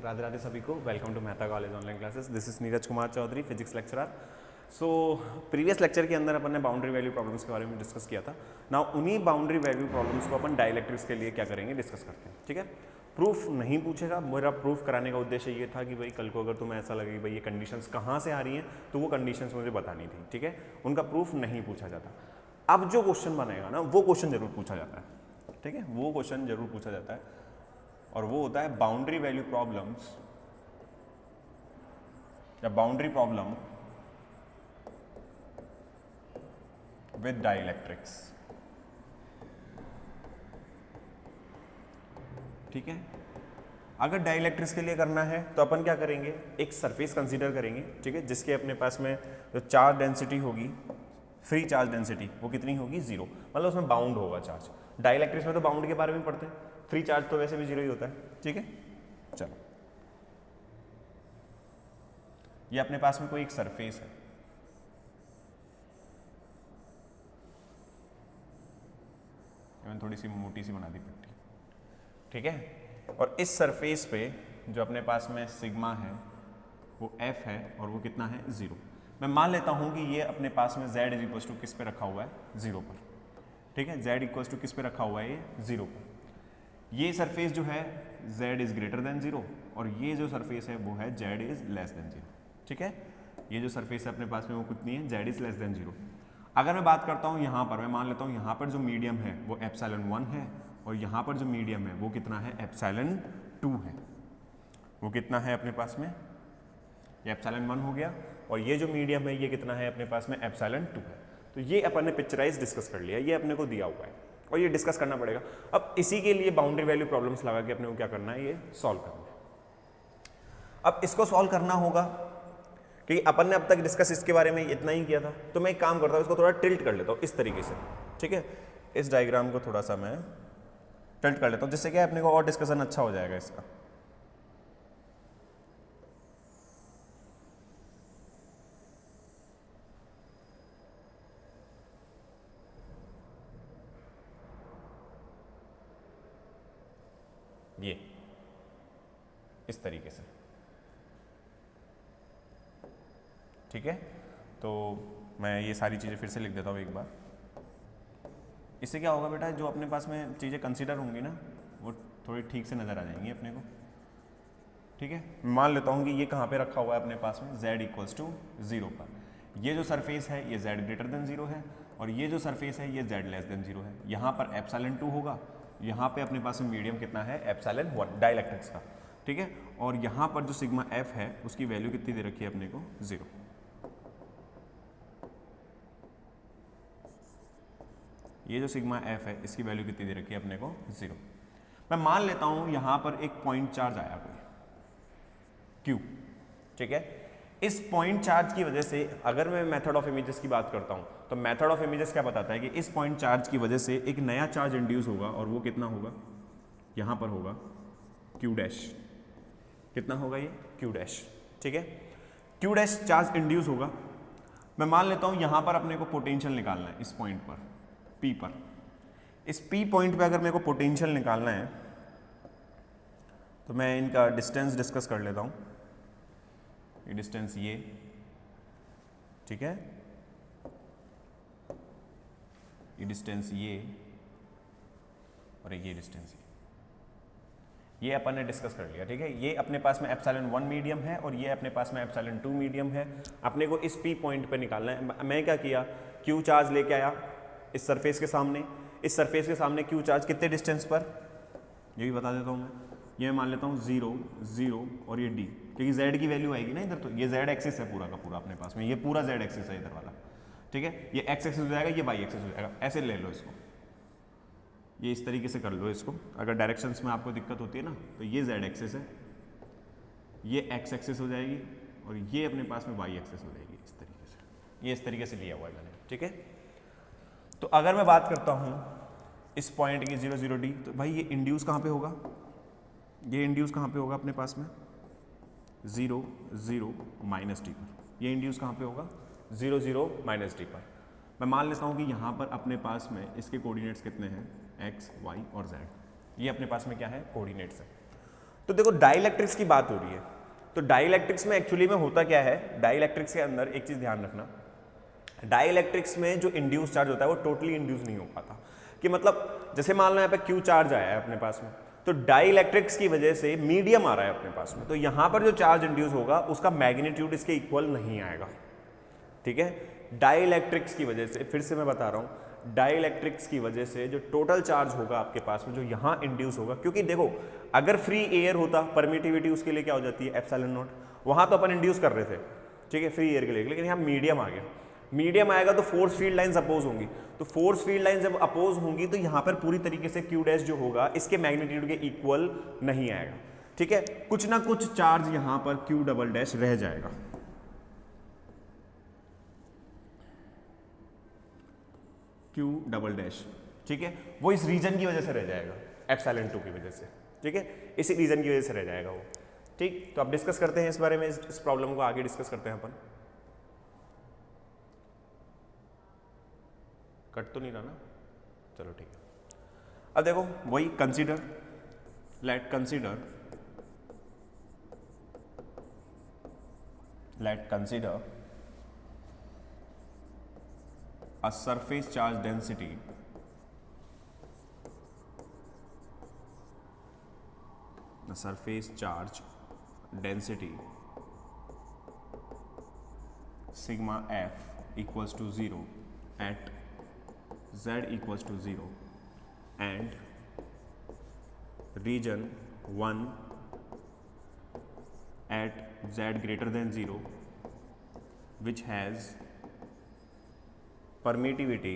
राधे राधे सभी को। Welcome to Mehta college online classes. This is Neeraj Kumar Chaudhary, physics lecturer. So previous lecture के अंदर अपन ने बाउंड्री वैल्यू प्रॉब्लम्स के बारे में डिस्कस किया था। नाउ उन्हीं बाउंड्री वैल्यू प्रॉब्लम्स को अपन डाइलेक्ट्रिक्स के लिए क्या करेंगे, डिस्कस करते हैं। ठीक है, प्रूफ नहीं पूछेगा। मेरा प्रूफ कराने का उद्देश्य ये था कि भाई कल को अगर तुम्हें ऐसा लगे भाई ये कंडीशंस कहाँ से आ रही हैं तो वो कंडीशंस मुझे बतानी थी। ठीक है, उनका प्रूफ नहीं पूछा जाता। अब जो क्वेश्चन बनेगा ना वो क्वेश्चन जरूर पूछा जाता है। ठीक है, वो क्वेश्चन जरूर पूछा जाता है और वो होता है बाउंड्री वैल्यू प्रॉब्लम्स या बाउंड्री प्रॉब्लम विद डाइलेक्ट्रिक्स। ठीक है, अगर डाइलेक्ट्रिक्स के लिए करना है तो अपन क्या करेंगे, एक सरफेस कंसीडर करेंगे। ठीक है, जिसके अपने पास में जो चार्ज डेंसिटी होगी, फ्री चार्ज डेंसिटी, वो कितनी होगी, जीरो। मतलब उसमें बाउंड होगा चार्ज। डाइलेक्ट्रिक्स में तो बाउंड के बारे में पढ़ते हैं, फ्री चार्ज तो वैसे भी जीरो ही होता है। ठीक है, चलो ये अपने पास में कोई एक सरफेस है। मैंने थोड़ी सी मोटी सी बना दी पट्टी। ठीक है, और इस सरफेस पे जो अपने पास में सिग्मा है वो एफ है और वो कितना है, जीरो। मैं मान लेता हूं कि ये अपने पास में z इज इक्वल टू किस पे रखा हुआ है, जीरो पर। ठीक है, z इक्वल टू किस पे रखा हुआ है, ये जीरो पर। ये सरफेस जो है z is greater than zero और ये जो सरफेस है वो है z is less than zero. ठीक है, ये जो सरफेस है अपने पास में वो कितनी है, z is less than zero. अगर मैं बात करता हूँ यहाँ पर, मैं मान लेता हूँ यहाँ पर जो मीडियम है वो एप्सिलॉन 1 है और यहाँ पर जो मीडियम है वो कितना है, एप्सिलॉन 2 है। वो कितना है अपने पास में, ये एप्सिलॉन 1 हो गया और ये जो मीडियम है ये कितना है अपने पास में, एप्सिलॉन 2 है। तो ये अपन ने पिक्चराइज डिस्कस कर लिया, ये अपने को दिया हुआ है और ये डिस्कस करना पड़ेगा। अब इसी के लिए बाउंड्री वैल्यू प्रॉब्लम्स लगा के अपने को क्या करना है, ये सॉल्व करना है। अब इसको सॉल्व करना होगा क्योंकि अपन ने अब तक डिस्कस इसके बारे में इतना ही किया था। तो मैं एक काम करता हूँ, इसको थोड़ा टिल्ट कर लेता हूँ इस तरीके से। ठीक है, इस डायग्राम को थोड़ा सा मैं टिल्ट कर लेता हूँ जिससे क्या अपने को और डिस्कशन अच्छा हो जाएगा इसका। ये इस तरीके से। ठीक है, तो मैं ये सारी चीज़ें फिर से लिख देता हूँ एक बार। इससे क्या होगा बेटा, जो अपने पास में चीज़ें कंसीडर होंगी ना वो थोड़ी ठीक से नज़र आ जाएंगी अपने को। ठीक है, मान लेता हूँ कि ये कहाँ पे रखा हुआ है अपने पास में, z इक्वल्स टू जीरो पर। ये जो सरफेस है ये z ग्रेटर देन जीरो है और ये जो सरफेस है ये z लेस देन जीरो है। यहाँ पर एप्सिलॉन 2 होगा, यहाँ पे अपने पास में मीडियम कितना है, एप्सिलॉन 1 डाइलेक्ट्रिक्स का। ठीक है, और यहाँ पर जो सिग्मा f है उसकी वैल्यू कितनी दे रखी है अपने को, जीरो। ये जो सिग्मा f है इसकी वैल्यू कितनी दे रखी है अपने को, जीरो। मैं मान लेता हूं यहां पर एक पॉइंट चार्ज आया कोई Q। ठीक है, इस पॉइंट चार्ज की वजह से अगर मैं मेथड ऑफ इमेजेस की बात करता हूं तो मेथड ऑफ इमेजेस क्या बताता है कि इस पॉइंट चार्ज की वजह से एक नया चार्ज इंड्यूस होगा और वो कितना होगा, यहां पर होगा Q डैश। कितना होगा ये, Q डैश। ठीक है, Q डैश चार्ज इंड्यूस होगा। मैं मान लेता हूं यहां पर अपने को पोटेंशियल निकालना है इस पॉइंट पर, P पर। इस P पॉइंट पे अगर मेरे को पोटेंशियल निकालना है तो मैं इनका डिस्टेंस डिस्कस कर लेता हूँ। ये डिस्टेंस ये, ठीक है, ये डिस्टेंस ये और ये डिस्टेंस ये अपन ने डिस्कस कर लिया। ठीक है, ये अपने पास में एप्सिलॉन 1 मीडियम है और ये अपने पास में एप्सिलॉन 2 मीडियम है। अपने को इस P पॉइंट पे निकालना है। मैं क्या किया, Q चार्ज लेके आया इस सरफेस के सामने। इस सरफेस के सामने Q चार्ज कितने डिस्टेंस पर, ये भी बता देता हूँ मैं। ये मान लेता हूँ 0 0 और ये D, क्योंकि Z की वैल्यू आएगी ना इधर, तो ये Z एक्सिस है पूरा का पूरा अपने पास में, ये पूरा Z एक्सिस है इधर वाला। ठीक है, ये X एक्सिस हो जाएगा, ये Y एक्सिस हो जाएगा। ऐसे ले लो इसको, ये इस तरीके से कर लो इसको। अगर डायरेक्शंस में आपको दिक्कत होती है ना तो ये Z एक्सिस है, ये X एक्सिस हो जाएगी और ये अपने पास में Y एक्सिस हो जाएगी इस तरीके से। ये इस तरीके से लिया हुआ है मैंने। ठीक है, तो अगर मैं बात करता हूँ इस पॉइंट की 0 0 D, तो भाई ये इंड्यूस कहाँ पे होगा, ये इंड्यूस कहाँ पे होगा अपने पास में, 0 0 माइनस D पर। ये इंड्यूस कहाँ पे होगा, 0 0 माइनस D पर। मैं मान लेता हूँ कि यहाँ पर अपने पास में इसके कोऑर्डिनेट्स कितने हैं, x, y और z। ये अपने पास में क्या है, कोऑर्डिनेट्स है। तो देखो डाइलेक्ट्रिक्स की बात हो रही है, तो डाइलेक्ट्रिक्स में एक्चुअली में होता क्या है, डाइलेक्ट्रिक्स के अंदर एक चीज ध्यान रखना, डाइलेक्ट्रिक्स में जो इंड्यूस चार्ज होता है वो टोटली इंड्यूस नहीं हो पाता, कि मतलब जैसे मान लो यहाँ पे क्यू चार्ज आया है अपने पास में, तो डाइलेक्ट्रिक्स की वजह से मीडियम आ रहा है अपने पास में, तो यहाँ पर जो चार्ज इंड्यूस होगा उसका मैग्नीट्यूड इसके इक्वल नहीं आएगा, ठीक है। डाइलेक्ट्रिक्स की वजह से, फिर से मैं बता रहा हूँ, डाइलेक्ट्रिक्स की वजह से जो टोटल चार्ज होगा आपके पास में जो यहाँ इंड्यूस होगा, क्योंकि देखो अगर फ्री एयर होता परमिटिविटी उसके लिए क्या हो जाती है एप्सिलॉन नॉट, वहाँ तो अपन इंड्यूस कर रहे थे, ठीक है, फ्री एयर के लिए, लेकिन यहाँ मीडियम आ गया, मीडियम आएगा तो फोर्स फील्ड लाइंस अपोज होंगी, तो फोर्स फील्ड लाइंस जब अपोज होंगी तो यहाँ पर पूरी तरीके से क्यू डैश जो होगा इसके मैग्नीट्यूड के इक्वल नहीं आएगा, ठीक है, कुछ ना कुछ चार्ज यहाँ पर क्यू डबल डैश रह जाएगा, क्यू डबल डैश, ठीक है, वो इस रीजन की वजह से रह जाएगा, एप्सिलॉन 2 की वजह से, ठीक है, इसी रीजन की वजह से रह जाएगा वो, ठीक। तो अब डिस्कस करते हैं इस बारे में, इस प्रॉब्लम को आगे डिस्कस करते हैं अपन। कट तो नहीं रहा ना, चलो ठीक है। अब देखो वही consider, late consider a surface charge density sigma f equals to 0 at z equals to 0 and region 1 at z greater than 0 which has permittivity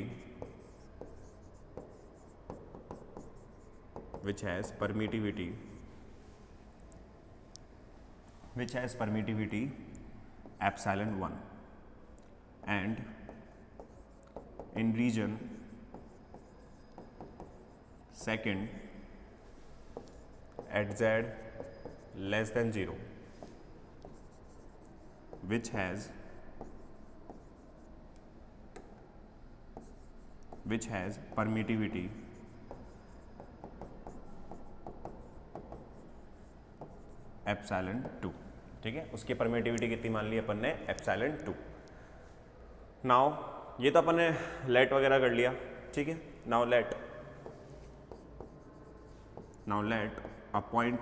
epsilon 1 and in region second at z less than 0 which has permittivity epsilon 2, ठीक है, उसकी permittivity कितनी मान ली अपन ने epsilon 2। Now ये तो अपन ने late वगैरह कर लिया, ठीक है। Now let a point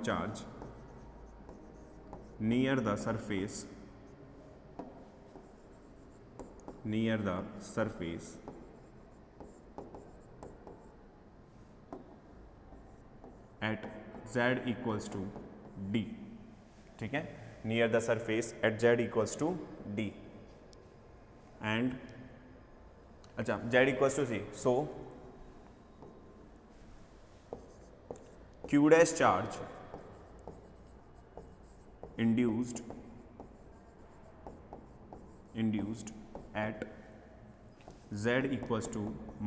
charge near the surface at z equals to d, ठीक है, near the surface at z equals to d and अच्छा z equals to c, so q dash charge induced at z equals to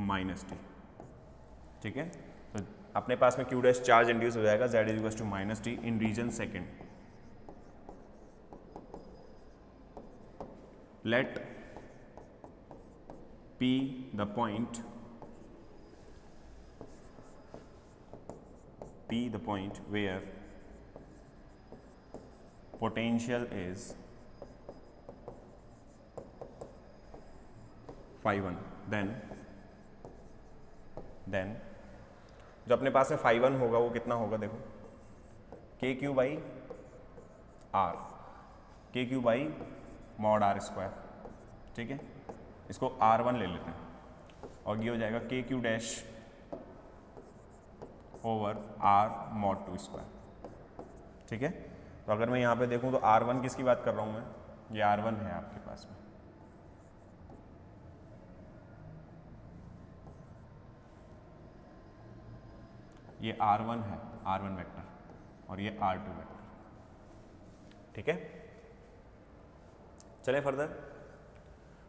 minus T, ठीक है। तो अपने पास में q dash charge induce हो जाएगा z equals to minus T in region second. Let p the point where potential is phi 1, then जो अपने पास में phi 1 होगा वो कितना होगा, देखो k Q by R, K Q by mod R square, ठीक है। इसको R1 ले लेते हैं और ये हो जाएगा K Q dash over R mod 2 square, ठीक है। तो अगर मैं यहाँ पे देखूँ तो R1 किसकी बात कर रहा हूँ मैं, ये R1 है आपके पास में, ये R1 है, R1 वेक्टर और ये R2 वेक्टर, ठीक है। चलें फर्दर,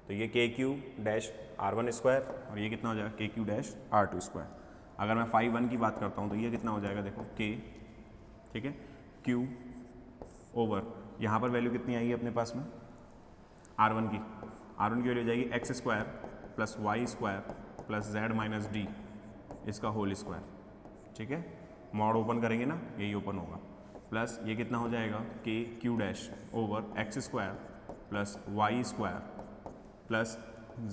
तो ये के क्यू डैश R1 स्क्वायर और ये कितना हो जाएगा K Q dash R2 square. अगर मैं phi 1 की बात करता हूँ तो ये कितना हो जाएगा, देखो k, ठीक है, q ओवर यहाँ पर वैल्यू कितनी आएगी अपने पास में R1 की वैल्यू हो जाएगी x square plus Y square plus z minus D इसका होल स्क्वायर, ठीक है, मॉड ओपन करेंगे ना, यही ओपन होगा, प्लस ये कितना हो जाएगा K Q dash over x square plus Y square plus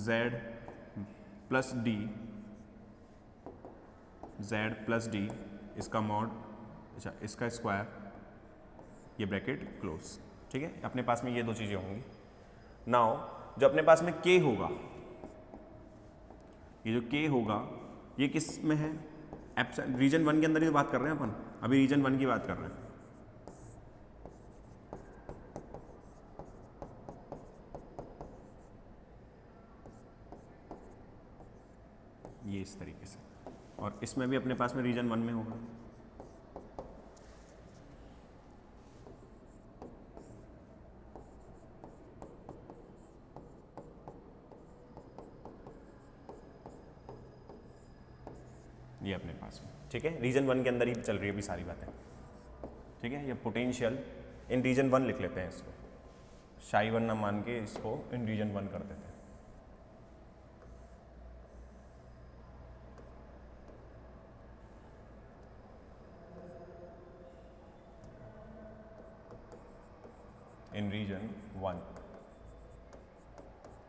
Z plus D, Z plus D इसका मॉड, अच्छा इसका स्क्वायर, ये ब्रैकेट क्लोज। ठीक है, अपने पास में ये दो चीज़ें होंगी। नाउ जो अपने पास में के होगा, ये जो के होगा ये किस में है, रीजन 1 के अंदर ही तो बात कर रहे हैं अपन, अभी रीजन 1 की बात कर रहे हैं। ये इस तरीके से, और इसमें भी अपने पास में रीजन 1 में होगा। ये अपने पास में, ठीक है, रीजन 1 के अंदर ही चल रही है अभी सारी बातें। ठीक है, ये पोटेंशियल इन रीजन 1 लिख लेते हैं इसको, शाई 1 ना मान के इसको इन रीजन 1 कर देते हैं। इन रीजन 1,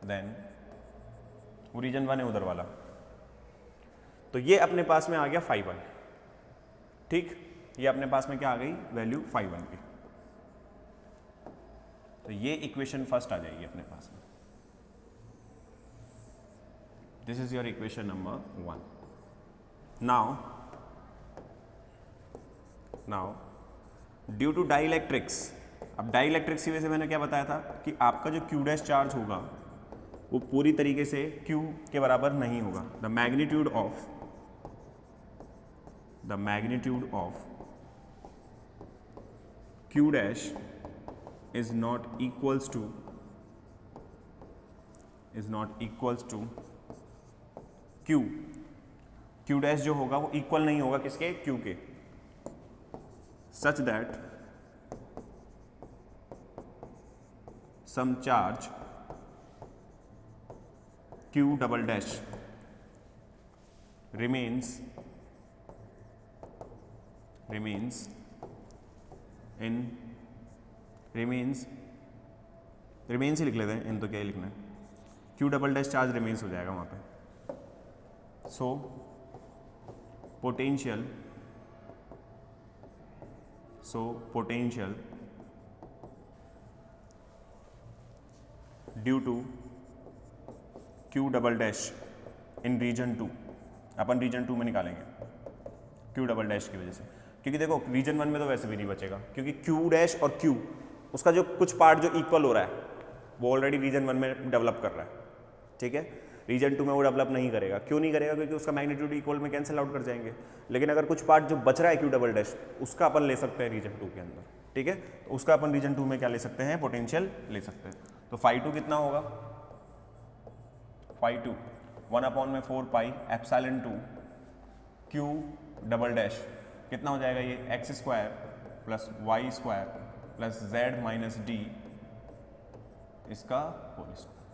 देन वो रीजन 1 है उधर वाला, तो ये अपने पास में आ गया phi 1। ठीक, ये अपने पास में क्या आ गई, वैल्यू phi 1 की। तो ये इक्वेशन फर्स्ट आ जाएगी अपने पास में, this is your equation number 1। Now due to dielectrics, अब डाइलेक्ट्रिक्स की वजह से मैंने क्या बताया था कि आपका जो क्यू डैश चार्ज होगा वो पूरी तरीके से क्यू के बराबर नहीं होगा। The magnitude of Q dash is not equals to Q dash जो होगा वो इक्वल नहीं होगा किसके, क्यू के, such that some charge q double dash remains ही लिख लेते हैं, इन तो क्या ही लिखना है, q double dash charge remains हो जाएगा वहां पे। So potential due to Q double dash in region 2, अपन रीजन 2 में निकालेंगे क्यू डबल डैश की वजह से, क्योंकि देखो रीजन 1 में तो वैसे भी नहीं बचेगा, क्योंकि क्यू डैश और क्यू उसका जो कुछ पार्ट जो इक्वल हो रहा है वो ऑलरेडी रीजन 1 में डेवलप कर रहा है। ठीक है, रीजन 2 में वो डेवलप नहीं करेगा, क्यों नहीं करेगा, क्योंकि उसका मैग्नीट्यूड इक्वल में कैंसिल आउट कर जाएंगे। लेकिन अगर कुछ पार्ट जो बच रहा है क्यू डबल डैश, उसका अपन ले सकते हैं रीजन 2 के अंदर। ठीक है, तो उसका अपन रीजन 2 में क्या ले सकते हैं, पोटेंशियल ले सकते हैं। तो phi 2 कितना होगा, phi 2 1/4 pi epsilon 2 Q double dash कितना हो जाएगा, ये X square plus Y square plus Z minus D इसका होल स्क्वायर,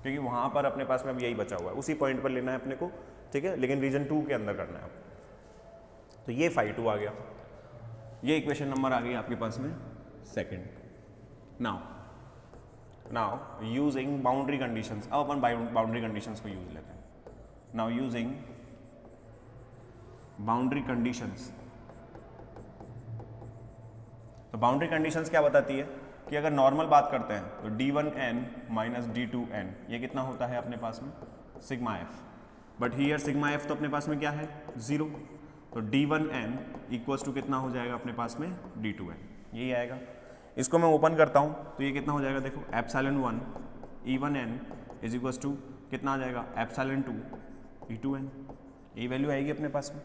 क्योंकि वहाँ पर अपने पास में अब यही बचा हुआ है, उसी पॉइंट पर लेना है अपने को। ठीक है, लेकिन रीजन 2 के अंदर करना है आपको। तो ये phi 2 आ गया, ये इक्वेशन नंबर आ गई आपके पास में second. Now using boundary conditions, अब अपन बाउंड्री कंडीशंस को यूज लेते हैं। नाउ यूजिंग बाउंड्री कंडीशंस, तो बाउंड्री कंडीशंस क्या बताती है कि अगर नॉर्मल बात करते हैं तो d1n माइनस d2n ये कितना होता है अपने पास में, sigma F. But here sigma F तो अपने पास में क्या है, 0, तो d1n इक्वल्स टू कितना हो जाएगा अपने पास में, d2n, यही आएगा। इसको मैं ओपन करता हूँ तो ये कितना हो जाएगा, देखो epsilon 1 e1n is equals to कितना आ जाएगा, एप्सिलॉन 2 e2n, यही वैल्यू आएगी अपने पास में।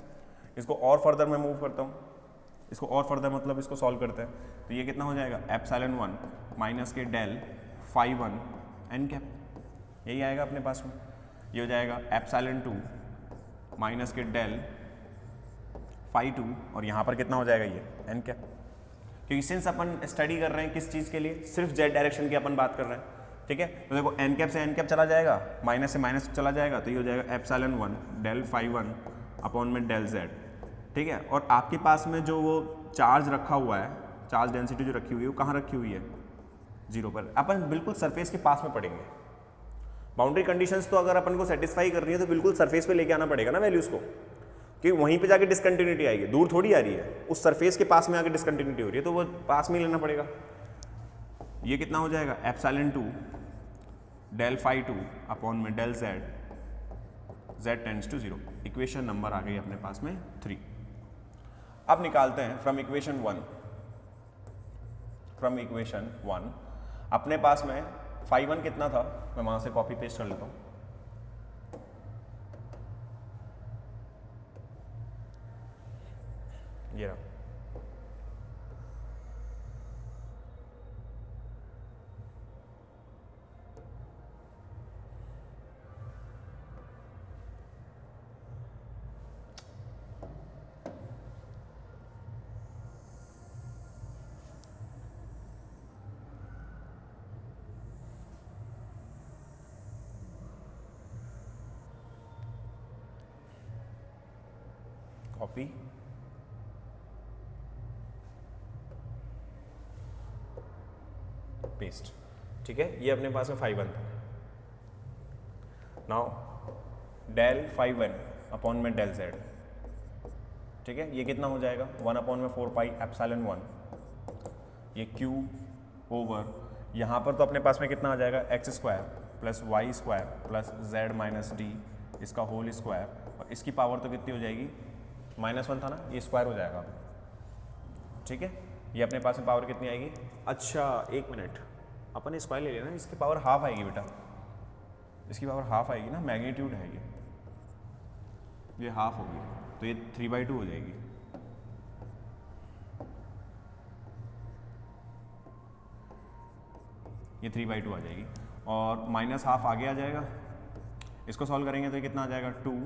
इसको और फर्दर मैं मूव करता हूँ, इसको और फर्दर मतलब इसको सॉल्व करते हैं, तो ये कितना हो जाएगा, एप्सिलॉन 1 माइनस के डेल phi 1 n कैप, यही आएगा अपने पास में। ये हो जाएगा एप्सिलॉन 2 माइनस के डेल phi 2, और यहाँ पर कितना हो जाएगा, ये n कैप, क्योंकि सिंस अपन स्टडी कर रहे हैं किस चीज़ के लिए, सिर्फ z डायरेक्शन की अपन बात कर रहे हैं। ठीक है, तो देखो n कैप से n कैप चला जाएगा, माइनस से माइनस चला जाएगा, तो ये हो जाएगा एप्सिलॉन 1 डेल phi 1 अपॉन में डेल z। ठीक है। और आपके पास में जो वो चार्ज रखा हुआ है, चार्ज डेंसिटी जो रखी हुई है वो कहाँ रखी हुई है, 0 पर। अपन बिल्कुल सरफेस के पास में पड़ेंगे। बाउंड्री कंडीशंस तो अगर अपन को सेटिस्फाई करनी है तो बिल्कुल सरफेस पे लेके आना पड़ेगा ना वैल्यूज़ को, कि वहीं पे जाके डिसकंटिन्यूटी आएगी, दूर थोड़ी आ रही है, उस सरफेस के पास में आके डिसकंटिन्यूटी हो रही है, तो वो पास में ही लेना पड़ेगा। ये कितना हो जाएगा, एप्सिलॉन 2 डेल फाई 2 अपॉन में del z, z tends to 0। Equation number आ गई अपने पास में 3। अब निकालते हैं फ्रॉम इक्वेशन 1। फ्रॉम इक्वेशन 1 अपने पास में फाई 1 कितना था, मैं वहां से कॉपी पेस्ट कर लेता हूं। ये रहा, कॉपी पेस्ट, ठीक है। ये अपने पास में फाई 1 था। नाउ डेल फाई 1 अपॉन में डेल जेड, ठीक है। ये कितना हो जाएगा, 1 अपॉन में 4 पाई एप्सिलॉन 1, ये क्यू ओवर, यहाँ पर तो अपने पास में कितना आ जाएगा, x square plus Y square plus Z minus D, इसका होल स्क्वायर, और इसकी पावर तो कितनी हो जाएगी, -1 था ना, ये स्क्वायर हो जाएगा, ठीक है। ये अपने पास में पावर कितनी आएगी, अच्छा 1 मिनट, अपन स्क्वायर ले लेना, इसकी पावर हाफ आएगी बेटा, इसकी पावर हाफ आएगी ना, मैग्नीट्यूड है ये हाफ होगी, तो ये 3/2 हो जाएगी। ये 3/2 आ जाएगी, और माइनस हाफ आगे आ जाएगा। इसको सॉल्व करेंगे तो ये कितना आ जाएगा, 2,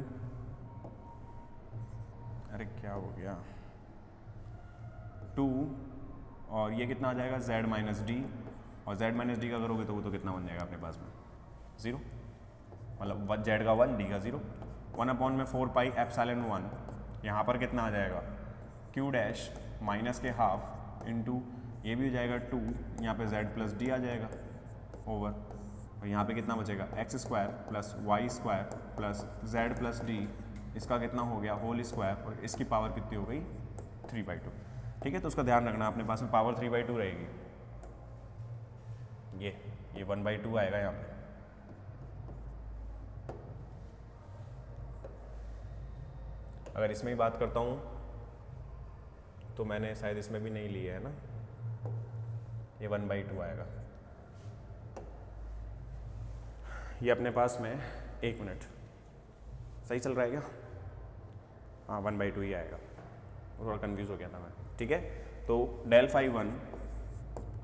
अरे क्या हो गया, 2, और ये कितना आ जाएगा, z माइनस डी, और z माइनस डी का करोगे तो वो तो कितना बन जाएगा अपने पास में, 0, मतलब z का 1, डी का 0। 1 अपॉन में 4 पाई एप्सिलॉन 1, यहाँ पर कितना आ जाएगा, q डैश माइनस के हाफ इंटू ये भी हो जाएगा 2, यहाँ पे z प्लस डी आ जाएगा ओवर, और यहाँ पे कितना बचेगा, x square plus Y square plus Z plus D, इसका कितना हो गया, होल स्क्वायर, और इसकी पावर कितनी हो गई, 3/2, ठीक है। तो उसका ध्यान रखना, अपने पास में पावर 3/2 रहेगी, ये 1/2 आएगा यहाँ पे। अगर इसमें ही बात करता हूँ तो मैंने शायद इसमें भी नहीं लिया है ना, ये 1/2 आएगा। ये अपने पास में 1 मिनट सही चल रहा है क्या, हाँ 1/2 ही आएगा, थोड़ा कंफ्यूज हो गया था मैं, ठीक है। तो डेल फाई 1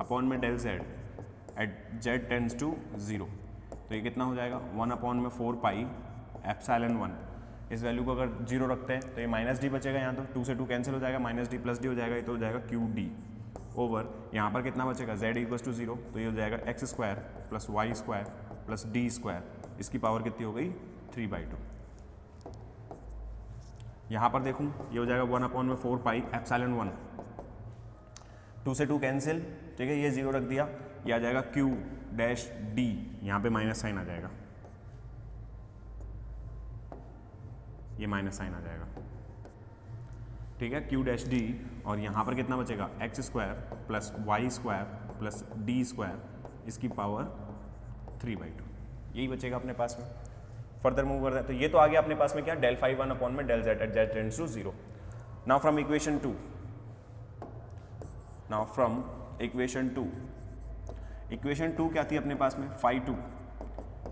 अपॉन में del z at z tends to 0, तो ये कितना हो जाएगा, 1 अपॉन में 4 पाई एप्सिलॉन 1, इस वैल्यू को अगर 0 रखते हैं तो ये माइनस डी बचेगा, यहाँ तो 2 से 2 कैंसिल हो जाएगा, माइनस डी प्लस डी हो जाएगा, ये तो हो जाएगा क्यू डी ओवर, यहाँ पर कितना बचेगा, z इक्वल्स टू 0, तो ये हो जाएगा x square plus Y square plus d square, इसकी पावर कितनी हो गई, 3/2। यहाँ पर देखूँ ये हो जाएगा 1 अपॉन में 4 पाई एप्सिलॉन 1, 2 से 2 कैंसिल, ठीक है, ये 0 रख दिया, ये आ जाएगा q डैश डी, यहाँ पे माइनस साइन आ जाएगा, ये माइनस साइन आ जाएगा, ठीक है, q डैश डी, और यहाँ पर कितना बचेगा, x square plus Y square plus d square, इसकी पावर 3/2, यही बचेगा अपने पास में। फर्दर मूव करते हैं, तो ये तो आ गया अपने पास में क्या, डेल फाई 1 अपॉन में del z at z tends to 0। Now from equation 2, now from equation 2, equation 2 क्या थी अपने पास में, फाई 2,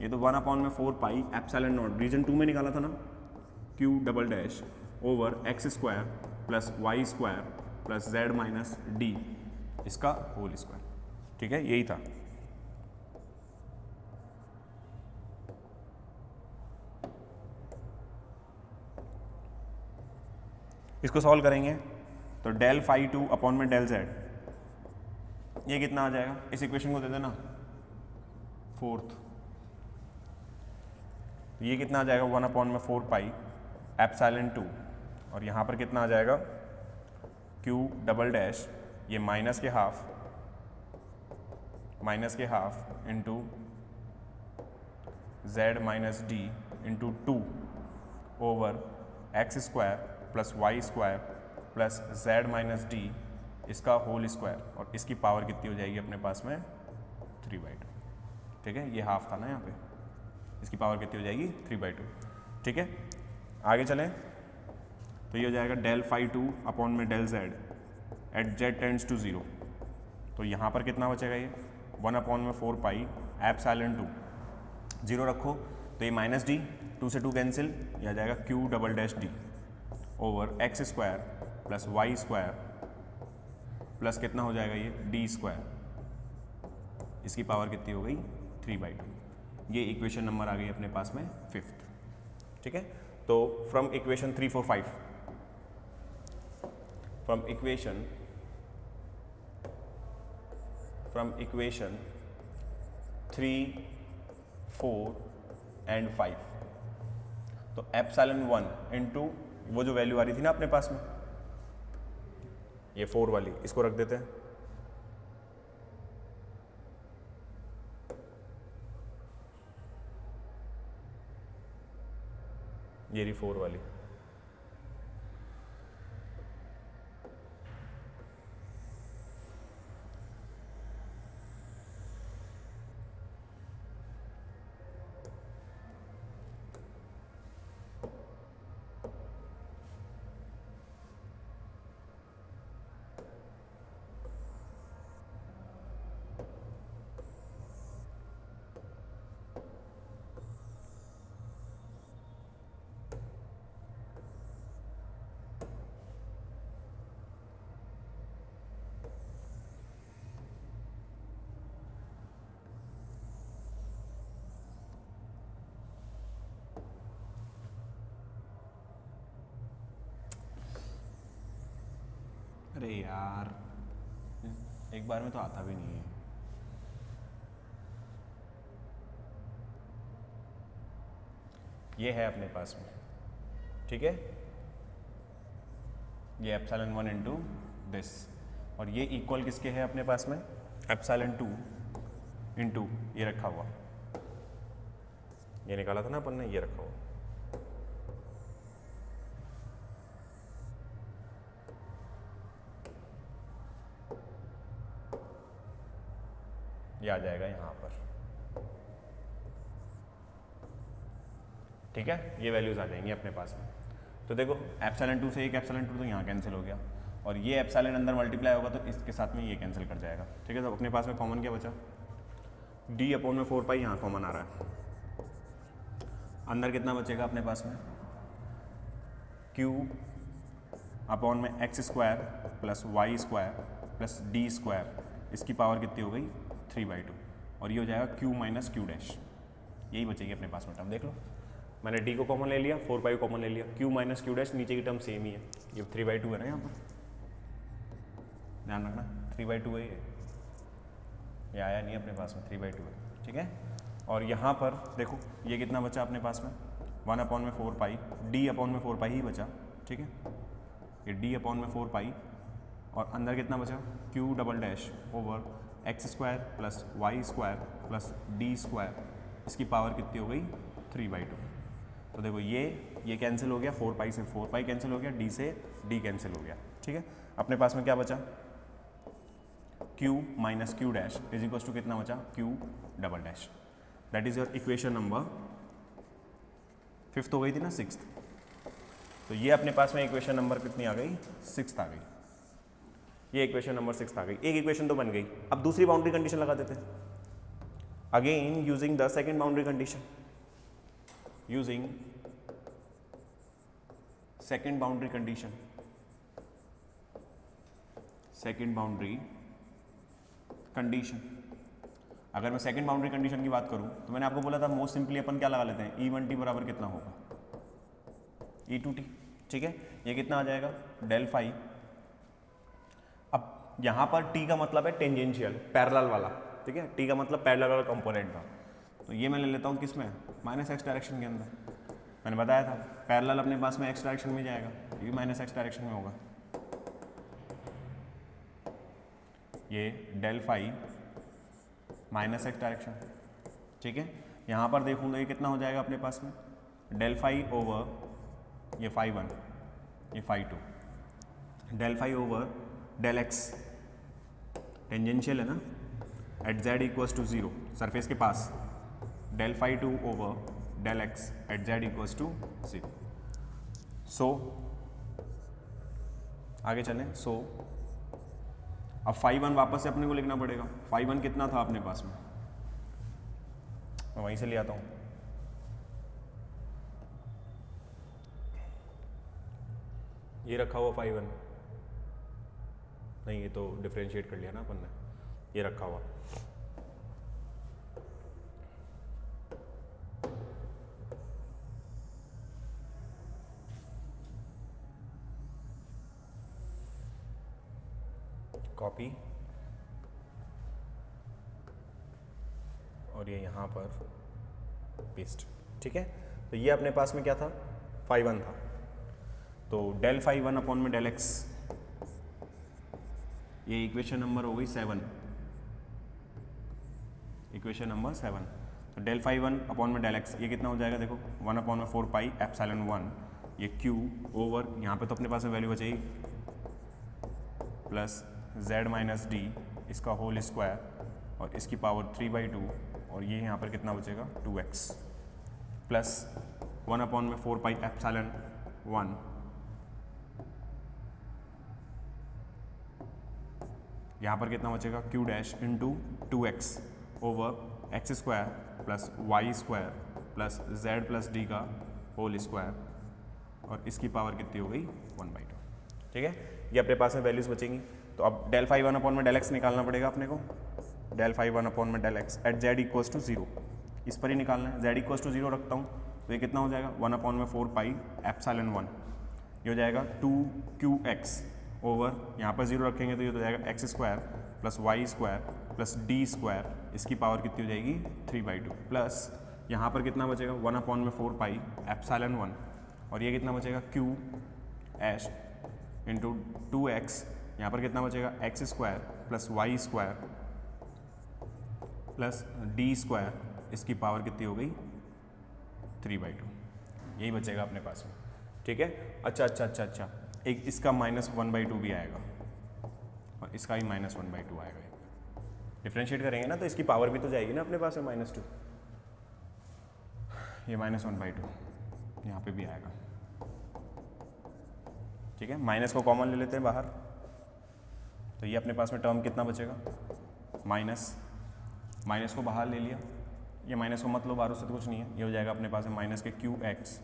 ये तो 1 अपॉन में 4 पाई एप्सिलॉन नॉट, रीजन 2 में निकाला था ना, q double dash over x square plus Y square plus Z minus D, इसका होल स्क्वायर, ठीक है, यही था। इसको सॉल्व करेंगे तो डेल फाई 2 अपॉन में डेल जेड, ये कितना आ जाएगा, इस इक्वेशन को दे देना 4th, ये कितना आ जाएगा, 1 अपॉन में 4 पाई एप्सिलॉन 2, और यहाँ पर कितना आ जाएगा क्यू डबल डैश, ये माइनस के half into z minus d into 2 over x square plus Y square plus Z minus D इसका होल स्क्वायर, और इसकी पावर कितनी हो जाएगी अपने पास में 3/2। ठीक है, ये हाफ था ना यहाँ पे, इसकी पावर कितनी हो जाएगी 3/2। ठीक है, आगे चलें तो ये हो जाएगा डेल फाई 2 अपॉन में del z at z tends to 0। तो यहाँ पर कितना बचेगा, ये 1 अपॉन में 4 पाई एप्सिलॉन 2, 0 रखो तो ये माइनस डी, 2 से 2 कैंसिल, यह आ जाएगा q double dash d over x square plus Y square plus कितना हो जाएगा ये डी स्क्वायर, इसकी पावर कितनी हो गई 3/2। ये इक्वेशन नंबर आ गई अपने पास में 5th। ठीक है, तो from equation 3, 4, 5, from equation 3, 4 and 5, तो एप्सिलॉन 1 इंटू वो जो वैल्यू आ रही थी ना अपने पास में, ये 4 वाली, इसको रख देते हैं। ये रही 4 वाली, अरे यार एक बार में तो आता भी नहीं है। ये है अपने पास में, ठीक है, ये एप्सिलॉन 1 इंटू दिस, और ये इक्वल किसके है अपने पास में एप्सिलॉन 2 इंटू ये रखा हुआ, ये निकाला था ना अपन ने, ये रखा हुआ, ये आ जाएगा यहाँ पर। ठीक है, ये वैल्यूज आ जाएंगी अपने पास में। तो देखो एप्सिलॉन 2 से एक एप्सिलॉन 2 तो यहाँ कैंसिल हो गया, और ये एप्सिलॉन अंदर मल्टीप्लाई होगा तो इसके साथ में ये कैंसिल कर जाएगा। ठीक है, तो अपने पास में कॉमन क्या बचा, डी अपॉन में 4 पाई, यहाँ कॉमन आ रहा है, अंदर कितना बचेगा अपने पास में क्यू अपॉन में x square plus Y square plus d square, इसकी पावर कितनी हो गई 3/2, और ये हो जाएगा क्यू माइनस क्यू डैश, यही बचेगी अपने पास में टर्म। देख लो मैंने डी को कॉमन ले लिया, 4 पाई कॉमन ले लिया, क्यू माइनस क्यू डैश, नीचे की टर्म सेम ही है, ये 3/2 है ना, यहाँ पर ध्यान रखना 3/2 है, ये आया नहीं अपने पास में, 3/2 है। ठीक है, और यहाँ पर देखो ये कितना बचा अपने पास में 1 अपॉन में 4 पाई, डी अपॉन में 4 पाई ही बचा। ठीक है, ये डी अपॉन में 4 पाई, और अंदर कितना बचा q double dash over x square plus Y square plus d square, इसकी पावर कितनी हो गई 3/2। तो देखो ये कैंसिल हो गया, 4 पाई से 4 पाई कैंसिल हो गया, डी से डी कैंसिल हो गया। ठीक है, अपने पास में क्या बचा q minus q dash is equal to कितना बचा q double dash, that is your equation number 5th हो गई थी ना 6th, तो ये अपने पास में इक्वेशन नंबर कितनी आ गई 6th आ गई, ये इक्वेशन नंबर 6th आ गई। एक इक्वेशन तो बन गई, अब दूसरी बाउंड्री कंडीशन लगा देते हैं, again using the second boundary condition, using second boundary condition, second boundary condition. अगर मैं सेकेंड बाउंड्री कंडीशन की बात करूं तो मैंने आपको बोला था मोस्ट सिंपली अपन क्या लगा लेते हैं E1t बराबर कितना होगा E2t। ठीक है, ये कितना आ जाएगा डेल फाई, अब यहां पर t का मतलब है टेंजेंशियल पैरेलल वाला, ठीक है, t का मतलब पैरेलल वाला कंपोनेंट था, तो ये मैं ले लेता हूं किस में -x डायरेक्शन के अंदर, मैंने बताया था पैरेलल अपने पास में एक्स डायरेक्शन में जाएगा, ये भी माइनस एक्स डायरेक्शन में होगा। ये del phi minus x direction, ठीक है। यहाँ पर देखूंगा ये कितना हो जाएगा अपने पास में, डेल फाई ओवर ये फाई 1 ये phi 2, del phi over del x tangential है ना, at z equals to 0 surface के पास, del phi 2 over del x at z equals to 0। So आगे चलें। सो अब फाई 1 वापस से अपने को लिखना पड़ेगा। फाई 1 कितना था अपने पास में, मैं वहीं से ले आता हूँ। ये रखा हुआ फाई 1 नहीं, ये तो डिफरेंशिएट कर लिया ना अपन ने, ये रखा हुआ कॉपी, और ये यहाँ पर पेस्ट, ठीक है। तो ये अपने पास में क्या था, फाई 1 था, तो डेल फाई 1 अपॉन में डेल एक्स, ये इक्वेशन नंबर हो गई 7, इक्वेशन नंबर 7। तो डेल फाई 1 अपॉन में डेल एक्स, ये कितना हो जाएगा देखो, 1 अपॉन में 4 पाई एप्सिलॉन 1, ये क्यू ओवर यहाँ पे तो अपने पास में वैल्यू बचेगी प्लस z माइनस डी इसका होल स्क्वायर और इसकी पावर 3/2, और ये यहाँ पर कितना बचेगा 2x प्लस 1 अपॉन में 4 पाई एप्सिलॉन 1, यहाँ पर कितना बचेगा q dash into 2x over x square plus Y square plus z plus d का होल स्क्वायर, और इसकी पावर कितनी हो गई 1/2, ठीक है। ये अपने पास में वैल्यूज बचेंगी। तो अब डेल फाई 1 अपॉन में डेल एक्स निकालना पड़ेगा अपने को, डेल फाई 1 अपॉन में del x at z equals to 0, इस पर ही निकालना है। जेड इक्वल्स टू 0 रखता हूँ तो ये कितना हो जाएगा 1 अपॉन में 4 पाई एप्सिलॉन 1, ये हो जाएगा 2qx ओवर यहाँ पर 0 रखेंगे तो ये हो जाएगा x square plus Y square plus d square, इसकी पावर कितनी हो जाएगी 3/2, प्लस यहाँ पर कितना बचेगा 1 अपॉन में 4 पाई एप्सिलॉन 1, और ये कितना बचेगा q एश इंटू 2x, यहाँ पर कितना बचेगा x square plus Y square plus d square, इसकी पावर कितनी हो गई 3/2, यही बचेगा अपने पास में, ठीक है। अच्छा, एक इसका -1/2 भी आएगा और इसका ही -1/2 आएगा। डिफ्रेंशिएट करेंगे ना तो इसकी पावर भी तो जाएगी ना अपने पास में -2, ये -1/2 यहाँ पे भी आएगा, ठीक है। माइनस को कॉमन ले लेते हैं बाहर, तो ये अपने पास में टर्म कितना बचेगा माइनस को बाहर ले लिया, ये माइनस को मत लो बाहर, उससे तो कुछ नहीं है, ये हो जाएगा अपने पास में माइनस के qx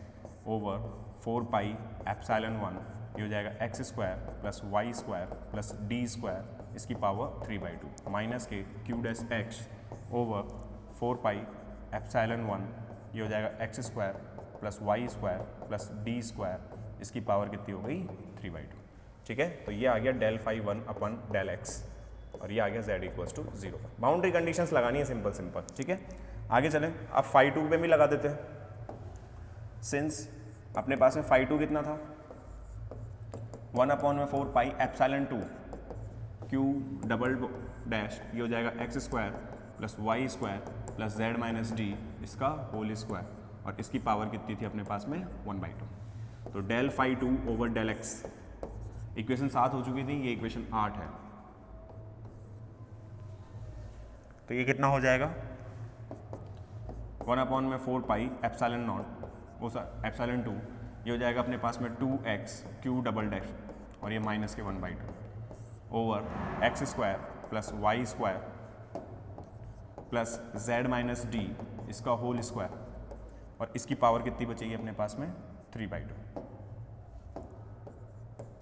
ओवर 4 पाई एप्सिलॉन 1, ये हो जाएगा x square plus Y square plus d square, इसकी पावर 3/2, माइनस के q dash x over 4 pi epsilon 1, ये हो जाएगा x square plus Y square plus d square, इसकी पावर कितनी हो गई 3/2, ठीक है। तो ये आ गया del phi 1 upon del x, और ये आ गया z equals to 0। Boundary conditions लगानी है सिंपल, ठीक है। आगे चलें, अब फाई 2 पे भी लगा देते हैं। सिंस अपने पास में फाई 2 कितना था 1 अपॉन में 4 pi epsilon 2 q double dash, ये हो जाएगा x square plus Y square plus z minus D इसका होल स्क्वायर, और इसकी पावर कितनी थी अपने पास में 1/2। तो del phi 2 over del x, equation 7 हो चुकी थी, ये इक्वेशन 8 है, तो ये कितना हो जाएगा 1 अपॉन में 4 पाई एप्सिलॉन नॉट वो सर एप्सिलॉन 2, ये हो जाएगा अपने पास में 2x q डबल डैश, और ये माइनस के 1/2 over x square plus Y square plus z minus D इसका होल स्क्वायर, और इसकी पावर कितनी बचेगी अपने पास में 3/2,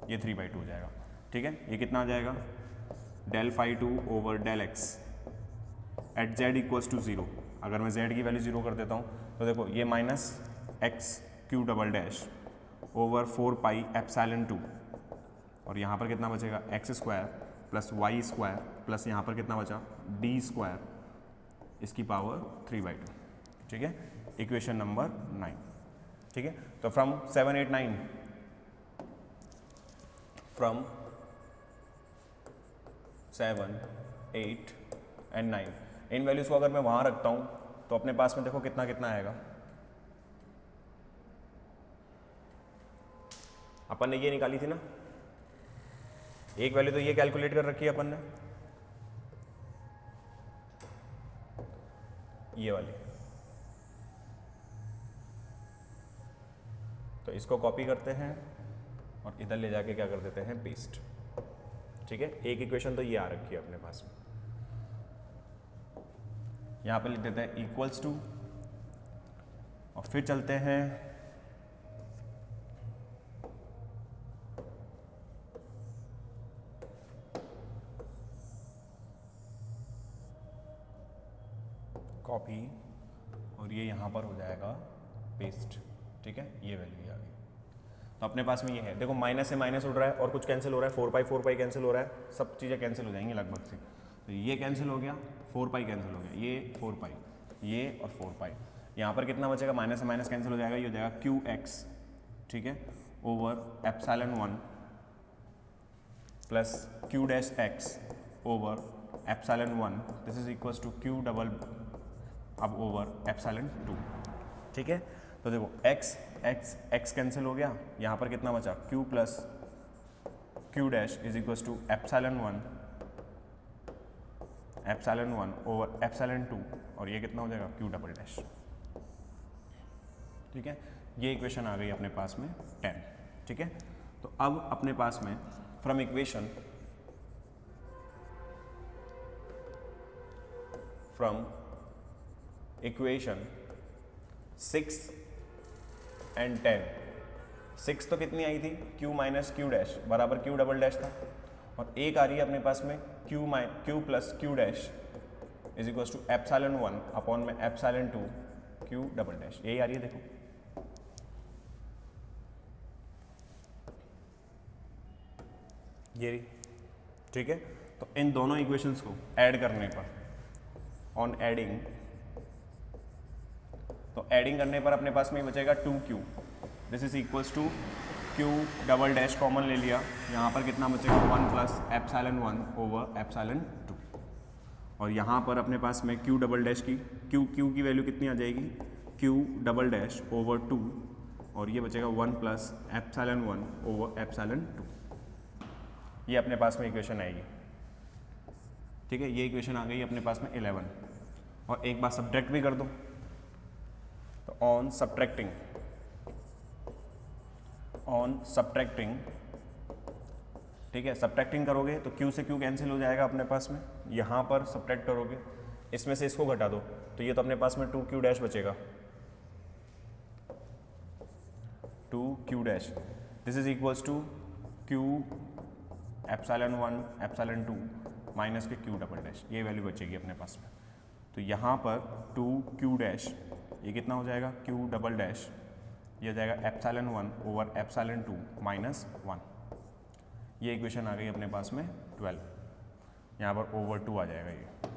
ये 3/2 हो जाएगा, ठीक है। ये कितना आ जाएगा del phi 2 over del x at z equals to 0, अगर मैं z की वैल्यू 0 कर देता हूँ तो देखो ये minus x q double dash over 4 pi epsilon 2, और यहाँ पर कितना बचेगा x square plus Y square plus यहाँ पर कितना बचा डी स्क्वायर, इसकी पावर 3/2, ठीक है। इक्वेशन नंबर 9, ठीक है, तो from 7 8 9 from 7 8 and 9 in values को अगर मैं वहाँ रखता हूँ तो अपने पास में देखो कितना कितना आएगा। अपन ने ये निकाली थी ना, एक वैल्यू तो ये कैलकुलेट कर रखी है अपन ने, ये वाली। तो इसको कॉपी करते हैं और इधर ले जाके क्या कर देते हैं, पेस्ट। ठीक है, एक इक्वेशन तो ये आ रखी है अपने पास में, यहाँ पे लिख देते हैं इक्वल्स टू, और फिर चलते हैं कॉपी, और ये यहाँ पर हो जाएगा पेस्ट। ठीक है, ये वैल्यू आ गई। तो अपने पास में ये है, देखो माइनस से माइनस उड़ रहा है और कुछ कैंसिल हो रहा है, 4 पाई कैंसिल हो रहा है, सब चीज़ें कैंसिल हो जाएंगी लगभग से। तो ये कैंसिल हो गया, 4 पाई कैंसिल हो गया, ये 4 पाई, ये और 4 पाई। यहाँ पर कितना बचेगा, माइनस से माइनस कैंसिल हो जाएगा, ये हो जाएगा क्यू एक्स, ठीक है, over epsilon 1 plus q dash x over epsilon 1, this is equals to Q double अब ओवर एप्सिलॉन 2। ठीक है, तो देखो x x x कैंसिल हो गया, यहाँ पर कितना बचा, q plus q dash is equals to epsilon 1 over epsilon 2, और ये कितना हो जाएगा, q डबल डैश। ठीक है, ये इक्वेशन आ गई अपने पास में 10। ठीक है, तो अब अपने पास में फ्रॉम इक्वेशन इक्वेशन 6 एंड 10, 6 तो कितनी आई थी, q माइनस क्यू डैश बराबर q डबल डैश था, और एक आ रही है अपने पास में q plus q dash is equals to epsilon 1 upon में एप्सिलॉन 2 q डबल डैश, यही आ रही है। देखो ये, ठीक है, तो इन दोनों इक्वेशंस को ऐड करने पर, ऑन एडिंग, तो एडिंग करने पर अपने पास में बचेगा 2q, this is equals to q double dash common ले लिया, यहाँ पर कितना बचेगा 1 प्लस एप्सिलॉन 1 ओवर एप्सिलॉन 2, और यहाँ पर अपने पास में q डबल डैश की q की वैल्यू कितनी आ जाएगी, q डबल डैश ओवर 2, और ये बचेगा 1 प्लस एप्सिलॉन 1 ओवर एप्सिलॉन 2। ये अपने पास में इक्वेशन आएगी। ठीक है, ये इक्वेशन आ गई अपने पास में 11, और एक बार सब्ट्रैक्ट भी कर दो, तो ऑन सब्ट्रैक्टिंग, ठीक है, सब्ट्रैक्टिंग करोगे तो q से q कैंसिल हो जाएगा अपने पास में, यहाँ पर सब्ट्रैक्ट करोगे, इसमें से इसको घटा दो, तो ये तो अपने पास में 2q डैश बचेगा, 2q dash, this is equals to q epsilon 1 epsilon 2 minus के q डबल डैश, ये वैल्यू बचेगी अपने पास में। तो यहाँ पर 2q डैश, ये कितना हो जाएगा, q डबल डैश, ये हो जाएगा एप्सिलॉन 1 ओवर एप्सिलॉन 2 माइनस 1। ये इक्वेशन आ गई अपने पास में 12, यहाँ पर ओवर 2 आ जाएगा ये।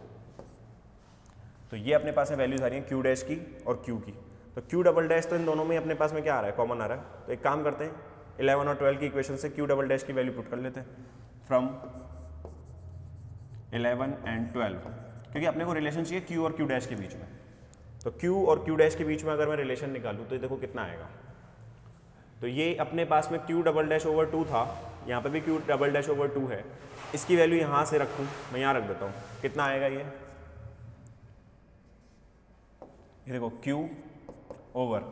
तो ये अपने पास में वैल्यूज आ रही हैं q डैश की और q की। तो q डबल डैश तो इन दोनों में अपने पास में क्या आ रहा है, कॉमन आ रहा है। तो एक काम करते हैं, 11 और 12 की इक्वेशन से q डबल डैश की वैल्यू पुट कर लेते हैं फ्रॉम 11 एंड 12, क्योंकि अपने को रिलेशन चाहिए q और q डैश के बीच में। तो q और q डैश के बीच में अगर मैं रिलेशन निकालूँ तो देखो कितना आएगा। तो ये अपने पास में q डबल डैश ओवर 2 था, यहाँ पे भी q डबल डैश ओवर 2 है, इसकी वैल्यू यहाँ से रखूँ, मैं यहाँ रख देता हूँ, कितना आएगा ये देखो q ओवर,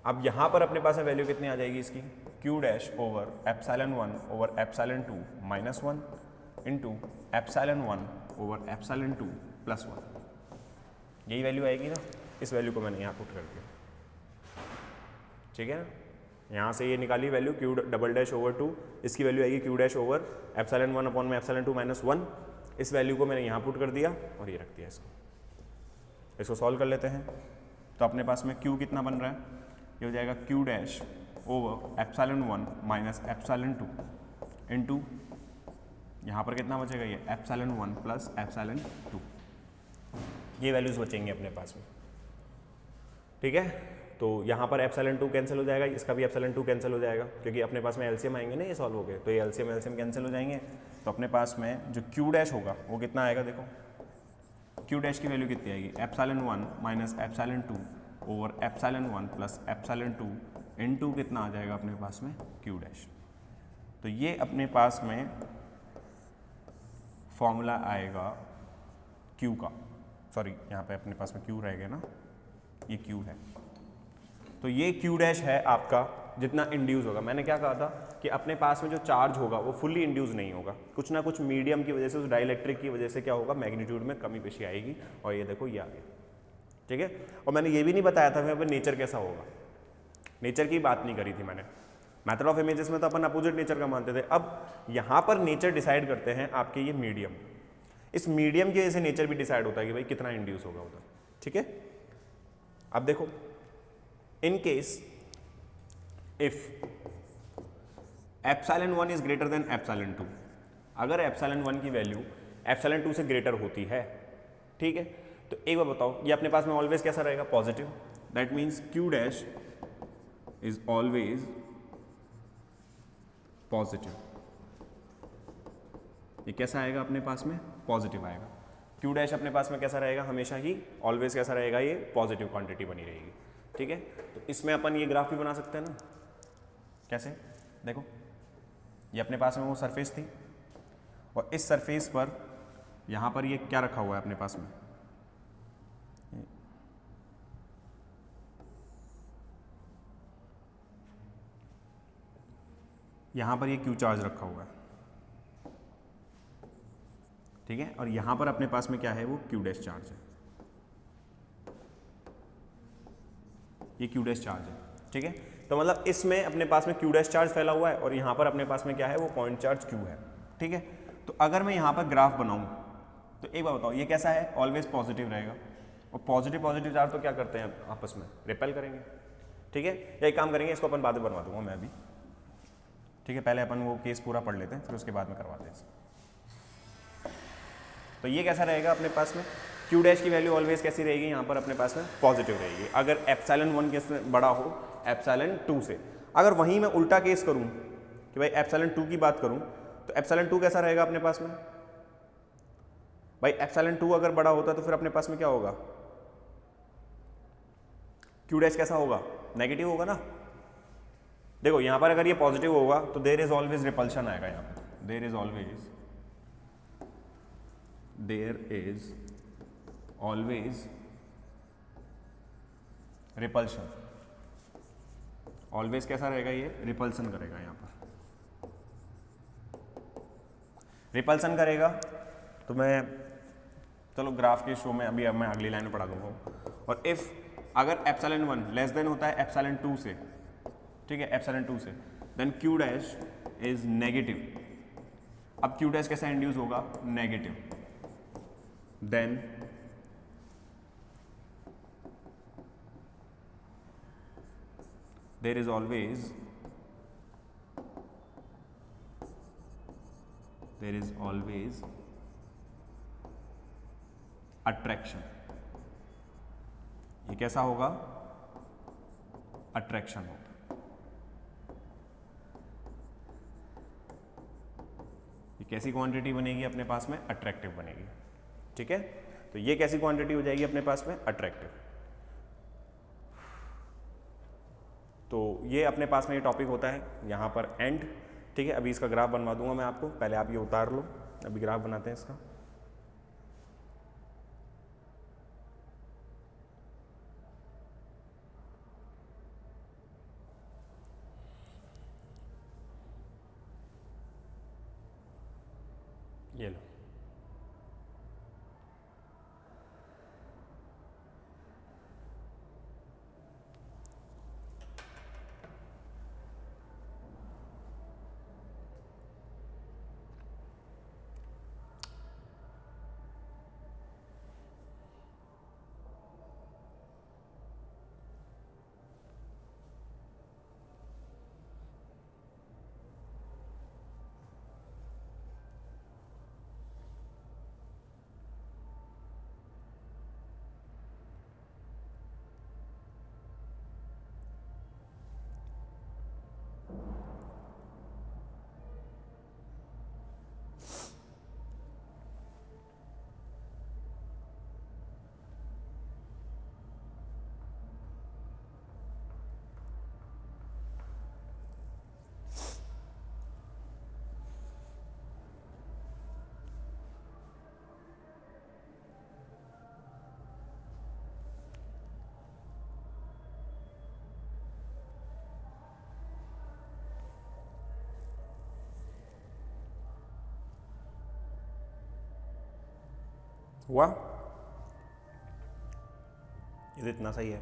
अब यहाँ पर अपने पास में वैल्यू कितनी आ जाएगी इसकी, q dash over epsilon 1 over epsilon 2 minus 1 into epsilon 1 over epsilon 2 plus 1, यही वैल्यू आएगी ना। इस वैल्यू को मैंने यहाँ पुट कर दिया, ठीक है ना। यहाँ से ये निकाली value q double dash over 2, इसकी वैल्यू आएगी q dash over epsilon 1 upon में एप्सिलॉन 2 माइनस 1। इस वैल्यू को मैंने यहाँ पुट कर दिया और ये रख दिया इसको सॉल्व कर लेते हैं। तो अपने पास में q कितना बन रहा है, ये हो जाएगा q dash over epsilon 1 minus epsilon 2 into यहाँ पर कितना बचेगा, ये एप्सिलॉन 1 प्लस एप्सिलॉन 2, ये वैल्यूज बचेंगे अपने पास में, ठीक है। तो यहाँ पर एप्सिलॉन 2 कैंसिल हो जाएगा, इसका भी एप्सिलॉन 2 कैंसिल हो जाएगा, क्योंकि अपने पास में एलसीएम आएंगे ना ये सॉल्व हो गए, तो ये एलसीएम कैंसिल हो जाएंगे। तो अपने पास में जो क्यू डैश होगा वो कितना आएगा, देखो क्यू डैश की वैल्यू कितनी आएगी, epsilon 1 minus epsilon 2 over epsilon 1 plus epsilon 2 into कितना आ जाएगा अपने पास में क्यू डैश। तो ये अपने पास में फॉर्मूला आएगा क्यू का, सॉरी यहाँ पे अपने पास में क्यू रहेगा ना, ये क्यू है। तो ये क्यू डैश है आपका जितना इंड्यूस होगा। मैंने क्या कहा था कि अपने पास में जो चार्ज होगा वो फुल्ली इंड्यूस नहीं होगा, कुछ ना कुछ मीडियम की वजह से, उस डाइलेक्ट्रिक की वजह से क्या होगा, मैग्नीट्यूड में कमी पेशी आएगी। और ये देखो ये आ गया, ठीक है। और मैंने ये भी नहीं बताया था मैं नेचर कैसा होगा, नेचर की बात नहीं करी थी मैंने। मेथड ऑफ इमेजेस में तो अपन अपोजिट नेचर का मानते थे। अब यहाँ पर नेचर डिसाइड करते हैं आपके ये मीडियम, इस मीडियम की वजह से नेचर भी डिसाइड होता है कि भाई कितना इंड्यूस होगा उधर, ठीक है। अब देखो in case if epsilon 1 is greater than epsilon 2, अगर एप्सिलॉन 1 की वैल्यू एप्सिलॉन 2 से ग्रेटर होती है, ठीक है, तो एक बार बताओ ये अपने पास में ऑलवेज कैसा रहेगा, positive. That means Q dash is always positive. ये कैसा आएगा अपने पास में, पॉजिटिव आएगा। क्यू डैश अपने पास में कैसा रहेगा, हमेशा ही ऑलवेज कैसा रहेगा, ये पॉजिटिव क्वांटिटी बनी रहेगी, ठीक है। तो इसमें अपन ये ग्राफ भी बना सकते हैं ना, कैसे, देखो ये अपने पास में वो सरफेस थी और इस सरफेस पर यहाँ पर ये क्या रखा हुआ है अपने पास में, यहाँ पर ये क्यू चार्ज रखा हुआ है, ठीक है। और यहाँ पर अपने पास में क्या है, वो क्यू डैश चार्ज है, ये क्यू डैश चार्ज है, ठीक है। तो मतलब इसमें अपने पास में क्यू डैश चार्ज फैला हुआ है और यहाँ पर अपने पास में क्या है, वो पॉइंट चार्ज क्यू है, ठीक है। तो अगर मैं यहाँ पर ग्राफ बनाऊँ तो एक बार बताओ ये कैसा है, ऑलवेज पॉजिटिव रहेगा। और पॉजिटिव चार्ज तो क्या करते हैं आपस में, रिपेल करेंगे, ठीक है। या एक काम करेंगे, इसको अपन बाद में बनवा दूंगा मैं अभी, ठीक है। पहले अपन वो केस पूरा पढ़ लेते हैं, फिर उसके बाद में करवाते हैं। तो ये कैसा रहेगा अपने पास में, क्यू डैश की वैल्यू ऑलवेज कैसी रहेगी, यहाँ पर अपने पास में पॉजिटिव रहेगी। अगर एप्सिलॉन 1 के बड़ा हो एप्सिलॉन 2 से, अगर वहीं मैं उल्टा केस करूँ कि भाई एप्सिलॉन 2 की बात करूँ, तो एप्सिलॉन 2 कैसा रहेगा अपने पास में, भाई एप्सिलॉन 2 अगर बड़ा होता तो फिर अपने पास में क्या होगा, क्यू डैश कैसा होगा, नेगेटिव होगा ना। देखो यहाँ पर अगर ये पॉजिटिव होगा तो देयर इज ऑलवेज रिपल्शन आएगा, यहाँ पर there is always repulsion, always कैसा रहेगा, ये रिपल्सन करेगा, यहाँ पर रिपल्सन करेगा। तो मैं चलो ग्राफ के शो में अभी मैं अगली लाइन में पढ़ा दूंगा। और इफ अगर एप्सिलॉन 1 लेस देन होता है एप्सिलॉन 2 से, ठीक है, एप्सिलॉन 2 से, then q dash is negative. अब क्यू डैश कैसा इंड्यूस होगा, negative. Then there is always attraction। ये कैसा होगा, अट्रैक्शन होगा। ये कैसी क्वांटिटी बनेगी अपने पास में, अट्रैक्टिव बनेगी, ठीक है। तो ये कैसी क्वांटिटी हो जाएगी अपने पास में, अट्रैक्टिव। तो ये अपने पास में ये टॉपिक होता है यहाँ पर एंड, ठीक है। अभी इसका ग्राफ बनवा दूंगा मैं आपको, पहले आप ये उतार लो, अभी ग्राफ बनाते हैं इसका। ये लो, हुआ? ये तो इतना सही है।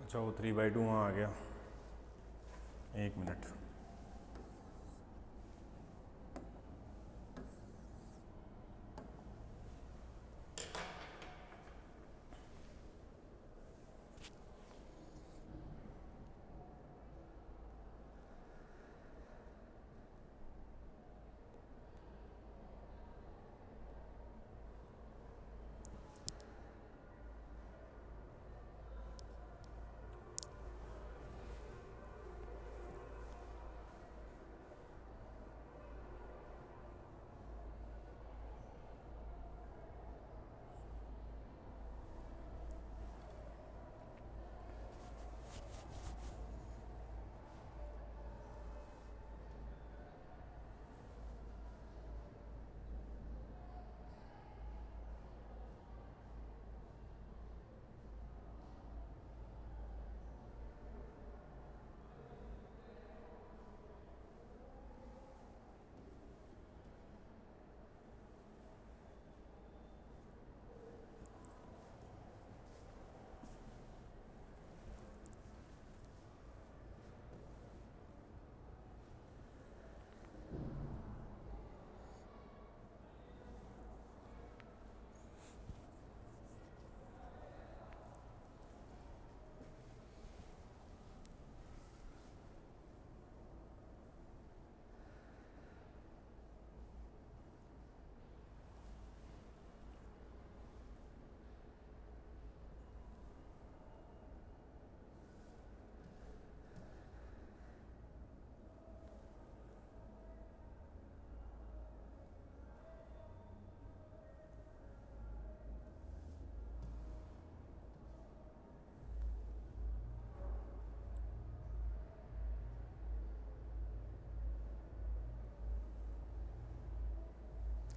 अच्छा वो 3/2 वहाँ आ गया। 1 मिनट।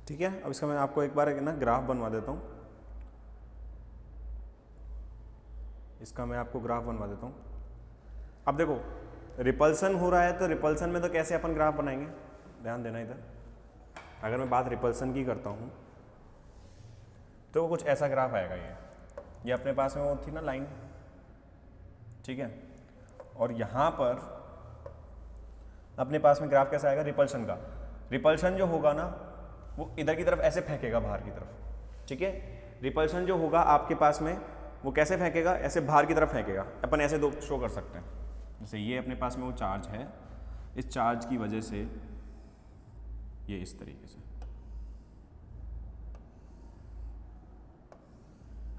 ठीक है, अब इसका मैं आपको एक बार ना ग्राफ बनवा देता हूँ। इसका मैं आपको ग्राफ बनवा देता हूँ। अब देखो रिपल्सन हो रहा है, तो रिपल्सन में तो कैसे अपन ग्राफ बनाएंगे, ध्यान देना इधर। अगर मैं बात रिपल्सन की करता हूँ तो कुछ ऐसा ग्राफ आएगा। ये अपने पास में वो थी ना लाइन, ठीक है। और यहाँ पर अपने पास में ग्राफ कैसा आएगा रिपल्शन का। रिपल्शन जो होगा ना वो इधर की तरफ ऐसे फेंकेगा, बाहर की तरफ, ठीक है। रिपल्शन जो होगा आपके पास में वो कैसे फेंकेगा, ऐसे बाहर की तरफ फेंकेगा। अपन ऐसे दो शो कर सकते हैं, जैसे ये अपने पास में वो चार्ज है, इस चार्ज की वजह से ये इस तरीके से,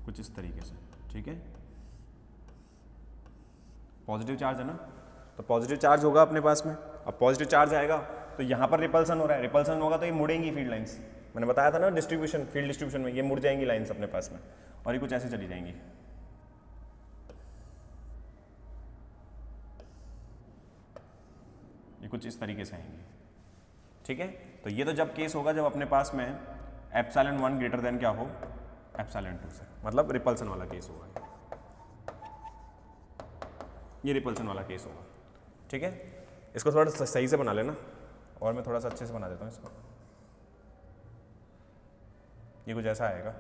कुछ इस तरीके से, ठीक है। पॉजिटिव चार्ज है ना, तो पॉजिटिव चार्ज होगा अपने पास में। अब पॉजिटिव चार्ज आएगा तो यहाँ पर रिपल्सन हो रहा है, रिपल्सन होगा तो ये मुड़ेंगी फील्ड लाइंस। मैंने बताया था ना डिस्ट्रीब्यूशन, फील्ड डिस्ट्रीब्यूशन में ये मुड़ जाएंगी लाइंस अपने पास में, और ये कुछ ऐसे चली जाएंगी। ये कुछ इस तरीके से आएंगी, ठीक है। तो ये तो जब केस होगा जब अपने पास में एप्सिलॉन 1 ग्रेटर देन क्या हो, एप्सिलॉन 2 से, मतलब रिपल्सन वाला केस होगा। ये रिपल्सन वाला केस होगा, ठीक है। इसको थोड़ा सही से बना लेना, और मैं थोड़ा सा अच्छे से बना देता हूँ इसको। ये कुछ ऐसा आएगा,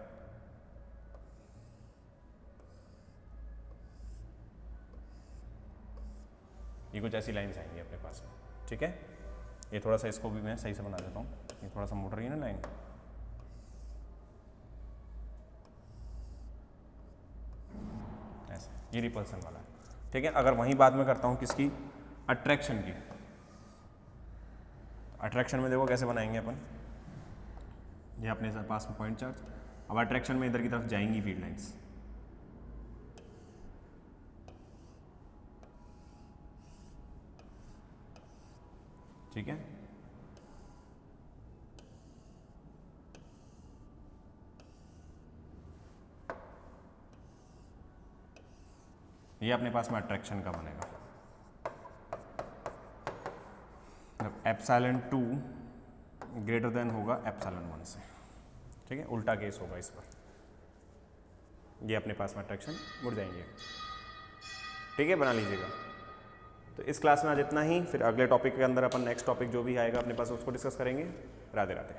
ये कुछ ऐसी लाइन्स आएंगी अपने पास में, ठीक है। ये थोड़ा सा इसको भी मैं सही से बना देता हूँ, ये थोड़ा सा मुड़ रही है ना लाइन। ऐसे ये रिपल्सन वाला है, ठीक है। अगर वहीं बात में करता हूँ किसकी, अट्रैक्शन की, अट्रैक्शन में देखो कैसे बनाएंगे अपन, ये अपने पास में पॉइंट चार्ज, अब अट्रैक्शन में इधर की तरफ जाएंगी फील्ड लाइंस, ठीक है। ये अपने पास में अट्रैक्शन का बनेगा, एप्सिलॉन 2 ग्रेटर देन होगा एप्सिलॉन 1 से, ठीक है, उल्टा केस होगा इस पर, ये अपने पास में अट्रैक्शन मुड़ जाएंगे, ठीक है, बना लीजिएगा। तो इस क्लास में आज इतना ही, फिर अगले टॉपिक के अंदर अपन नेक्स्ट टॉपिक जो भी आएगा अपने पास उसको डिस्कस करेंगे। राधे राधे।